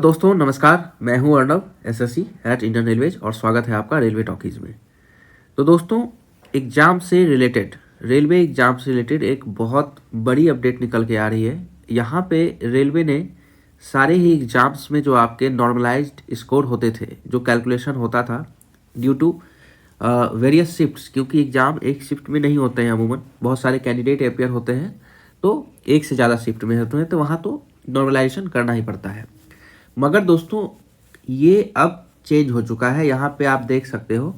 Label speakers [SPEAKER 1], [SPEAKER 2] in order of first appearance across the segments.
[SPEAKER 1] दोस्तों नमस्कार, मैं हूं Arnav SSC at Indian railways और स्वागत है आपका रेलवे टॉकीज़ में। तो दोस्तों रेलवे एग्ज़ाम से रिलेटेड एक बहुत बड़ी अपडेट निकल के आ रही है। यहाँ पे रेलवे ने सारे ही एग्ज़ाम्स में जो आपके नॉर्मलाइज्ड स्कोर होते थे, जो कैलकुलेशन होता था ड्यू टू वेरियस शिफ्ट्स, क्योंकि एग्ज़ाम एक शिफ्ट में नहीं होते हैं, अमूमन बहुत सारे कैंडिडेट अपेयर होते हैं तो एक से ज़्यादा शिफ्ट में होते हैं, तो वहाँ तो नॉर्मलाइजेशन करना ही पड़ता है। मगर दोस्तों ये अब चेंज हो चुका है। यहाँ पे आप देख सकते हो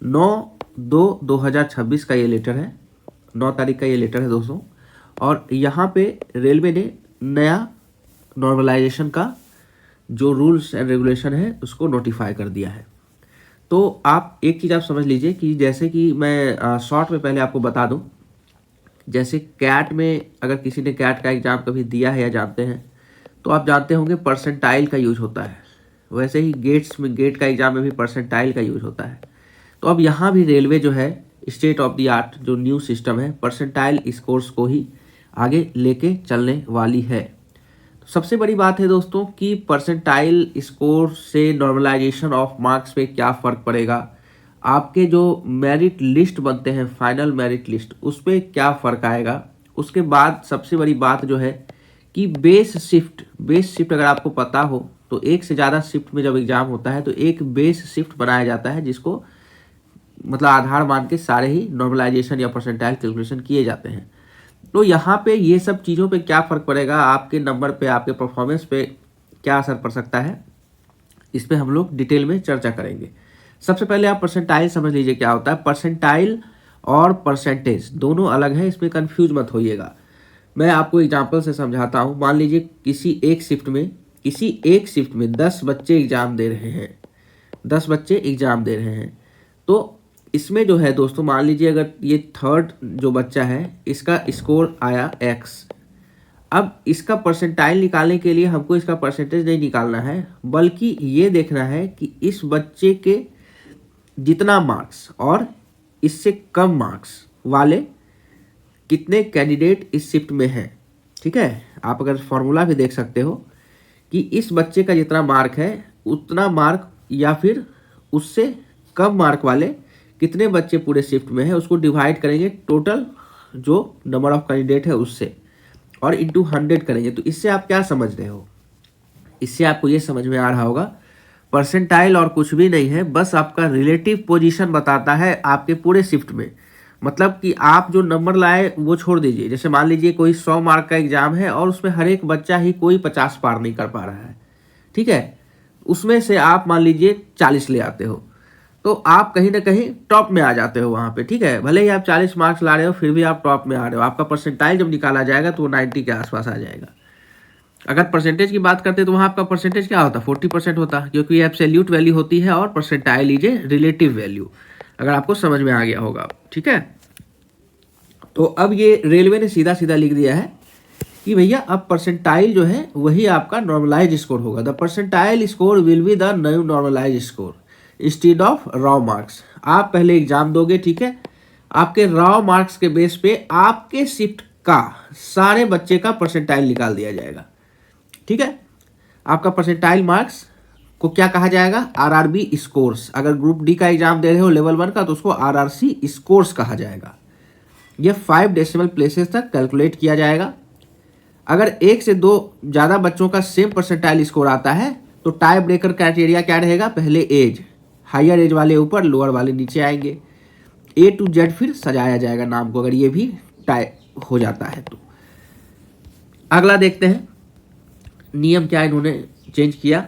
[SPEAKER 1] 9/2/2026 का ये लेटर है, 9 तारीख का ये लेटर है दोस्तों। और यहाँ पे रेलवे ने नया नॉर्मलाइजेशन का जो रूल्स एंड रेगुलेशन है उसको नोटिफाई कर दिया है। तो आप एक चीज़ आप समझ लीजिए कि जैसे कि मैं शॉर्ट में पहले आपको बता दूं, जैसे कैट में अगर किसी ने कैट का एग्ज़ाम कभी दिया है या जानते हैं तो आप जानते होंगे परसेंटाइल का यूज होता है। वैसे ही गेट का एग्ज़ाम में भी परसेंटाइल का यूज होता है। तो अब यहाँ भी रेलवे जो है स्टेट ऑफ द आर्ट जो न्यू सिस्टम है परसेंटाइल स्कोर्स को ही आगे लेके चलने वाली है। तो सबसे बड़ी बात है दोस्तों कि परसेंटाइल स्कोर से नॉर्मलाइजेशन ऑफ मार्क्स पे क्या फ़र्क पड़ेगा, आपके जो मेरिट लिस्ट बनते हैं फाइनल मेरिट लिस्ट उस पर क्या फ़र्क आएगा। उसके बाद सबसे बड़ी बात जो है कि बेस शिफ्ट अगर आपको पता हो तो एक से ज़्यादा शिफ्ट में जब एग्ज़ाम होता है तो एक बेस शिफ्ट बनाया जाता है, जिसको मतलब आधार मान के सारे ही नॉर्मलाइजेशन या परसेंटाइल कैलकुलेशन किए जाते हैं। तो यहाँ पे ये सब चीज़ों पे क्या फ़र्क पड़ेगा, आपके नंबर पे, आपके परफॉर्मेंस पे क्या असर पड़ सकता है, इस पर हम लोग डिटेल में चर्चा करेंगे। सबसे पहले आप परसेंटाइल समझ लीजिए क्या होता है। परसेंटाइल और परसेंटेज दोनों अलग है, इसमें कन्फ्यूज मत होइएगा। मैं आपको एग्जाम्पल से समझाता हूँ। मान लीजिए किसी एक शिफ्ट में 10 बच्चे एग्ज़ाम दे रहे हैं, तो इसमें जो है दोस्तों मान लीजिए अगर ये थर्ड जो बच्चा है इसका स्कोर आया x। अब इसका परसेंटाइल निकालने के लिए हमको इसका परसेंटेज नहीं निकालना है, बल्कि ये देखना है कि इस बच्चे के जितना मार्क्स और इससे कम मार्क्स वाले कितने कैंडिडेट इस शिफ्ट में हैं। ठीक है, आप अगर फॉर्मूला भी देख सकते हो कि इस बच्चे का जितना मार्क है उतना मार्क या फिर उससे कम मार्क वाले कितने बच्चे पूरे शिफ्ट में हैं, उसको डिवाइड करेंगे टोटल जो नंबर ऑफ कैंडिडेट है उससे और इंटू 100 करेंगे। तो इससे आप क्या समझ रहे हो, इससे आपको ये समझ में आ रहा होगा परसेंटाइल और कुछ भी नहीं है, बस आपका रिलेटिव पोजीशन बताता है आपके पूरे शिफ्ट में। मतलब कि आप जो नंबर लाए वो छोड़ दीजिए। जैसे मान लीजिए कोई 100 मार्क का एग्जाम है और उसमें हर एक बच्चा ही कोई 50 पार नहीं कर पा रहा है, ठीक है, उसमें से आप मान लीजिए 40 ले आते हो, तो आप कहीं ना कहीं टॉप में आ जाते हो वहाँ पे। ठीक है, भले ही आप 40 मार्क्स ला रहे हो फिर भी आप टॉप में आ रहे हो। आपका परसेंटाइल जब निकाला जाएगा तो वो 90 के आसपास आ जाएगा। अगर परसेंटेज की बात करते तो वहाँ आपका परसेंटेज क्या होता, 40% होता, क्योंकि ये एब्सोल्यूट वैल्यू होती है और परसेंटाइल लीजिए रिलेटिव वैल्यू, अगर आपको समझ में आ गया होगा। ठीक है, तो अब ये रेलवे ने सीधा सीधा लिख दिया है कि भैया अब परसेंटाइल जो है वही आपका नॉर्मलाइज स्कोर होगा। The percentile score will be the new normalise score instead of raw marks. आप पहले एग्जाम दोगे, ठीक है, आपके रॉ मार्क्स के बेस पे आपके शिफ्ट का सारे बच्चे का परसेंटाइल निकाल दिया जाएगा। ठीक है, आपका परसेंटाइल मार्क्स को क्या कहा जाएगा, आरआरबी स्कोर्स। अगर ग्रुप डी का एग्जाम दे रहे हो लेवल 1 का तो उसको आरआरसी स्कोर्स कहा जाएगा। यह 5 डेसिमल प्लेसेस तक कैलकुलेट किया जाएगा। अगर एक से दो ज़्यादा बच्चों का सेम परसेंटाइल स्कोर आता है तो टाई ब्रेकर क्राइटेरिया क्या रहेगा, पहले एज, हायर एज वाले ऊपर लोअर वाले नीचे आएंगे, A to Z फिर सजाया जाएगा नाम को, अगर ये भी टाई हो जाता है तो। अगला देखते हैं नियम क्या इन्होंने चेंज किया।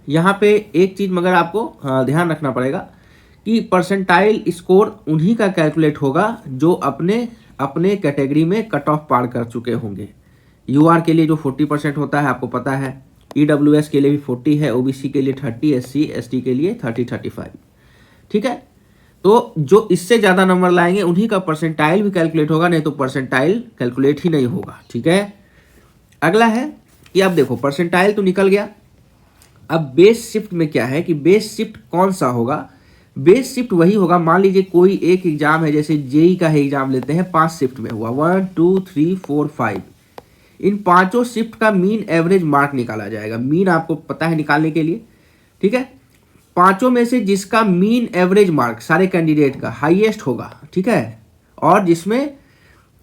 [SPEAKER 1] यहाँ पे एक चीज़ मगर आपको ध्यान रखना पड़ेगा कि परसेंटाइल स्कोर उन्हीं का कैलकुलेट होगा जो अपने अपने कैटेगरी में कट ऑफ पार कर चुके होंगे। यूआर के लिए जो 40% होता है आपको पता है, ईडब्ल्यूएस के लिए भी 40 है, ओबीसी के लिए 30, एससी एसटी के लिए 30-35। ठीक है, तो जो इससे ज़्यादा नंबर लाएंगे उन्हीं का परसेंटाइल भी कैलकुलेट होगा, नहीं तो परसेंटाइल कैलकुलेट ही नहीं होगा। ठीक है, अगला है कि आप देखो परसेंटाइल तो निकल गया। अब बेस शिफ्ट में क्या है कि बेस शिफ्ट कौन सा होगा, बेस शिफ्ट वही होगा। मान लीजिए कोई एक एग्जाम है, जैसे जेई का है एग्जाम लेते हैं, 5 शिफ्ट में हुआ, 1 2 3 4 5। इन पांचों शिफ्ट का मीन एवरेज मार्क निकाला जाएगा। मीन आपको पता है निकालने के लिए, ठीक है। पांचों में से जिसका मीन एवरेज मार्क सारे कैंडिडेट का हाईएस्ट होगा, ठीक है, और जिसमें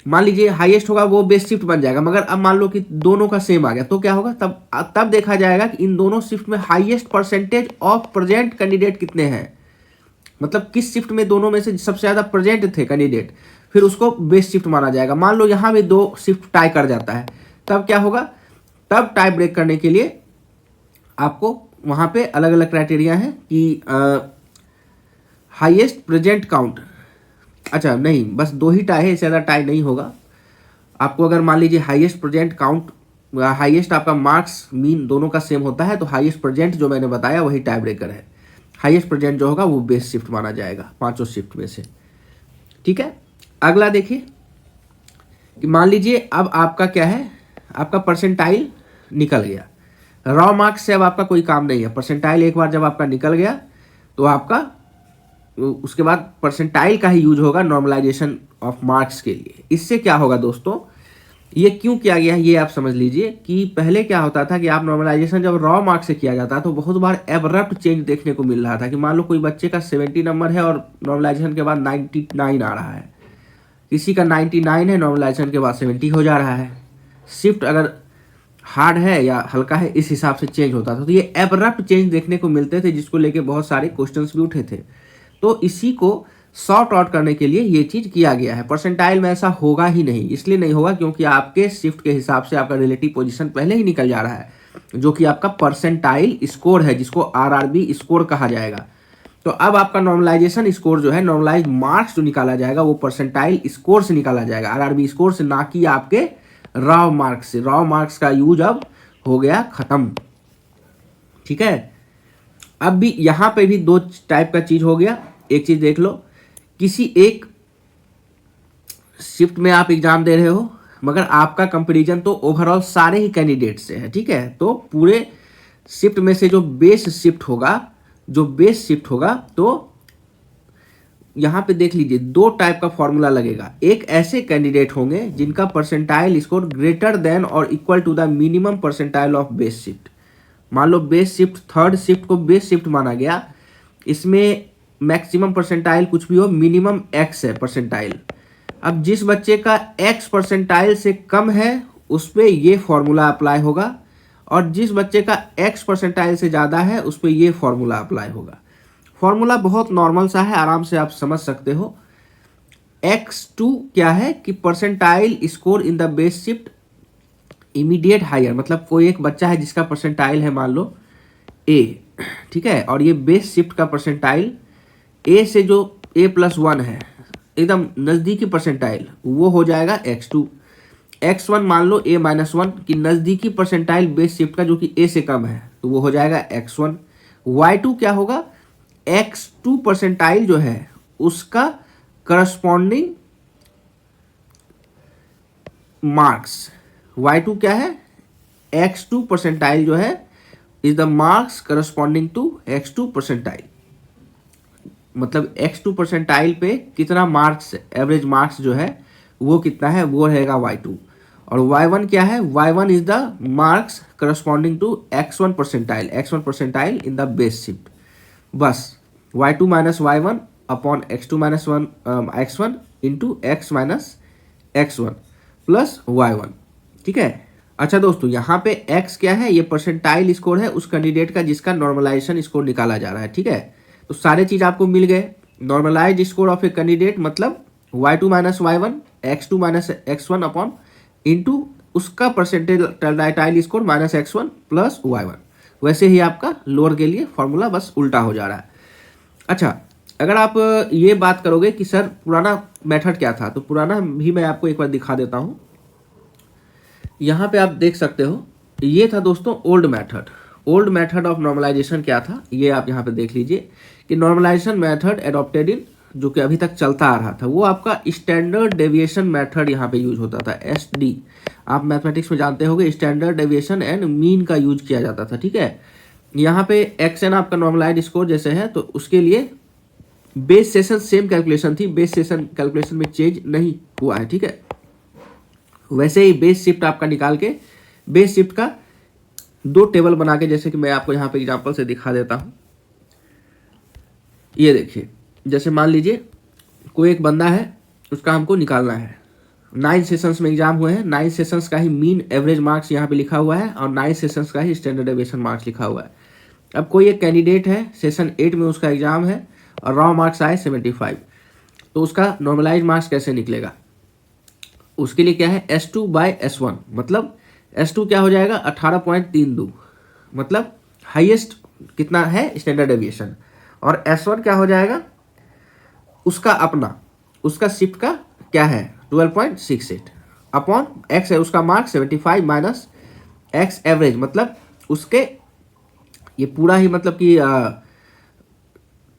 [SPEAKER 1] मान लीजिए हाईएस्ट होगा वो बेस्ट शिफ्ट बन जाएगा। मगर अब मान लो कि दोनों का सेम आ गया तो क्या होगा, तब देखा जाएगा कि इन दोनों शिफ्ट में highest percentage of present candidate कितने हैं, मतलब किस शिफ्ट में दोनों में से सबसे ज्यादा प्रेजेंट थे कैंडिडेट, फिर उसको बेस्ट शिफ्ट माना जाएगा। मान लो यहाँ भी दो शिफ्ट टाई कर जाता है, तब क्या होगा, तब टाई ब्रेक करने के लिए आपको वहां पे अलग अलग क्राइटेरिया है कि हाईएस्ट प्रेजेंट काउंट, अच्छा नहीं, बस दो ही टाई है, इससे ज़्यादा टाई नहीं होगा। आपको अगर मान लीजिए हाईएस्ट प्रेजेंट काउंट, हाईएस्ट आपका मार्क्स मीन दोनों का सेम होता है तो हाईएस्ट प्रेजेंट जो मैंने बताया वही टाई ब्रेकर है। हाईएस्ट प्रेजेंट जो होगा वो बेस्ट शिफ्ट माना जाएगा पांचों शिफ्ट में से, ठीक है। अगला देखिए कि मान लीजिए अब आपका क्या है, आपका परसेंटाइल निकल गया। रॉ मार्क्स से अब आपका कोई काम नहीं है। परसेंटाइल एक बार जब आपका निकल गया तो आपका उसके बाद परसेंटाइल का ही यूज होगा नॉर्मलाइजेशन ऑफ मार्क्स के लिए। इससे क्या होगा दोस्तों, ये क्यों किया गया है ये आप समझ लीजिए कि पहले क्या होता था कि आप नॉर्मलाइजेशन जब रॉ मार्क्स से किया जाता तो बहुत बार एब्रप्ट चेंज देखने को मिल रहा था कि मान लो कोई बच्चे का 70 नंबर है और नॉर्मलाइजेशन के बाद 99 आ रहा है, किसी का 99 है नॉर्मलाइजेशन के बाद 70 हो जा रहा है। शिफ्ट अगर हार्ड है या हल्का है इस हिसाब से चेंज होता था, तो ये एब्रप्ट चेंज देखने को मिलते थे जिसको लेके बहुत सारे क्वेश्चंस भी उठे थे। तो इसी को सॉर्ट आउट करने के लिए ये चीज किया गया है। परसेंटाइल में ऐसा होगा ही नहीं, इसलिए नहीं होगा क्योंकि आपके शिफ्ट के हिसाब से आपका रिलेटिव पोजीशन पहले ही निकल जा रहा है, जो कि आपका परसेंटाइल स्कोर है, जिसको आरआरबी स्कोर कहा जाएगा। तो अब आपका नॉर्मलाइजेशन स्कोर जो है, नॉर्मलाइज मार्क्स जो निकाला जाएगा वो परसेंटाइल स्कोर से निकाला जाएगा, आरआरबी स्कोर से, ना कि आपके रॉ मार्क्स से। रॉ मार्क्स का यूज अब हो गया खत्म, ठीक है। अब भी यहां पे भी दो टाइप का चीज हो गया। एक चीज देख लो, किसी एक शिफ्ट में आप एग्जाम दे रहे हो मगर आपका कंपैरिजन तो ओवरऑल सारे ही कैंडिडेट से है, ठीक है। तो पूरे शिफ्ट में से जो बेस शिफ्ट होगा तो यहां पे देख लीजिए दो टाइप का फॉर्मूला लगेगा। एक ऐसे कैंडिडेट होंगे जिनका परसेंटाइल स्कोर ग्रेटर देन और equal to the minimum percentile of base shift. मान लो बेस शिफ्ट, थर्ड शिफ्ट को बेस शिफ्ट माना गया, इसमें मैक्सिमम परसेंटाइल कुछ भी हो, मिनिमम एक्स है परसेंटाइल। अब जिस बच्चे का एक्स परसेंटाइल से कम है उस पर ये फॉर्मूला अप्लाई होगा, और जिस बच्चे का एक्स परसेंटाइल से ज़्यादा है उस पर ये फॉर्मूला अप्लाई होगा। फॉर्मूला बहुत नॉर्मल सा है, आराम से आप समझ सकते हो। x2 क्या है कि percentile score in the base shift immediate higher, मतलब कोई एक बच्चा है जिसका परसेंटाइल है मान लो a, ठीक है, और ये बेस शिफ्ट का परसेंटाइल a से जो a+1 है एकदम नज़दीकी परसेंटाइल, वो हो जाएगा x2। x1 मान लो a-1 की नज़दीकी परसेंटाइल बेस शिफ्ट का जो कि a से कम है, तो वो हो जाएगा x1। y2 क्या होगा, x2 परसेंटाइल जो है उसका करस्पॉन्डिंग मार्क्स। y2 क्या है, x2 परसेंटाइल जो है is the marks corresponding to x2 percentile, मतलब x2 परसेंटाइल पे कितना मार्क्स, एवरेज मार्क्स जो है वो कितना है, वो रहेगा y2। और y1 क्या है, y1 is the marks corresponding to x1 percentile, x1 percentile in the base shift. बस y2 minus y1 upon x2 minus x1 into x minus x1 plus y1, ठीक है। अच्छा दोस्तों, यहाँ पे x क्या है, ये परसेंटाइल स्कोर है उस कैंडिडेट का जिसका नॉर्मलाइजेशन स्कोर निकाला जा रहा है, ठीक है। तो सारे चीज आपको मिल गए। Normalised score of a candidate मतलब y2 minus y1 x2 minus x1 upon into उसका percentile score minus x1 plus y1। वैसे ही आपका लोअर के लिए फॉर्मूला बस उल्टा हो जा रहा है। अच्छा, अगर आप ये बात करोगे कि सर पुराना मेथड क्या था, तो पुराना भी मैं आपको एक बार दिखा देता हूँ। यहाँ पे आप देख सकते हो, ये था दोस्तों old method. Old method of normalisation क्या था, ये आप यहाँ पे देख लीजिए कि नॉर्मलाइजेशन मेथड एडॉप्टेड इन, जो कि अभी तक चलता आ रहा था, वो आपका स्टैंडर्ड डेविएशन मेथड यहाँ पे यूज होता था, SD। आप मैथमेटिक्स में जानते होंगे स्टैंडर्ड डेविएशन एंड मीन का यूज किया जाता था, ठीक है। यहाँ पे XN आपका नॉर्मलाइज स्कोर जैसे है, तो उसके लिए बेस सेशन सेम कैलकुलेशन थी, बेस सेशन कैलकुलेशन में चेंज नहीं हुआ है, ठीक है। वैसे ही बेस शिफ्ट आपका निकाल के बेस शिफ्ट का 2 टेबल बना के, जैसे कि मैं आपको यहाँ पे एग्जांपल से दिखा देता हूँ। ये देखिए, जैसे मान लीजिए कोई एक बंदा है, उसका हमको निकालना है। 9 सेशंस में एग्जाम हुए हैं, 9 सेशंस का ही मीन एवरेज मार्क्स यहाँ पे लिखा हुआ है और 9 सेशंस का ही स्टैंडर्ड डेविएशन मार्क्स लिखा हुआ है। अब कोई एक कैंडिडेट है, सेशन 8 में उसका एग्जाम है और रॉ मार्क्स आए 75, तो उसका नॉर्मलाइज मार्क्स कैसे निकलेगा? उसके लिए क्या है, S2/S1, मतलब S2 क्या हो जाएगा 18.32, मतलब हाईएस्ट कितना है स्टैंडर्ड डेविएशन, और S1 क्या हो जाएगा उसका अपना, उसका शिफ्ट का क्या है 12.68 अपॉन एक्स है उसका मार्क्स 75 माइनस एक्स एवरेज, मतलब उसके ये पूरा ही मतलब कि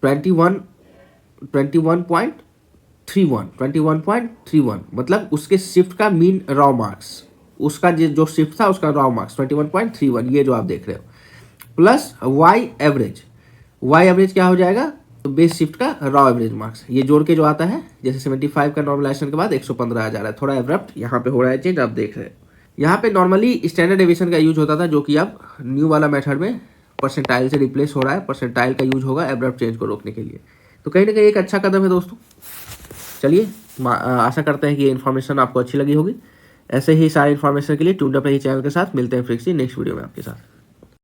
[SPEAKER 1] 21.31, मतलब उसके शिफ्ट का मीन रॉ मार्क्स, उसका जो शिफ्ट था उसका रॉ मार्क्स 21.31, ये जो आप देख रहे हो, प्लस वाई एवरेज क्या हो जाएगा, तो बेस शिफ्ट का रॉ एवरेज मार्क्स, ये जोड़ के जो आता है, जैसे 75 का नॉर्मलाइजेशन के बाद 115 आ जा रहा है, थोड़ा एब्रप्ट यहाँ पे हो रहा है चेंज, आप देख रहे हैं। यहाँ पे नॉर्मली स्टैंडर्ड डेविएशन का यूज होता था, जो कि अब न्यू वाला मेथड में परसेंटाइल से रिप्लेस हो रहा है। परसेंटाइल का यूज होगा एब्रप्ट चेंज को रोकने के लिए, तो कहीं ना कहीं एक अच्छा कदम है दोस्तों। चलिए, आशा करते हैं कि ये इन्फॉर्मेशन आपको अच्छी लगी होगी। ऐसे ही सारी इन्फॉर्मेशन के लिए ट्यून्ड अप रहिए चैनल के साथ। मिलते हैं फिर से नेक्स्ट वीडियो में आपके साथ।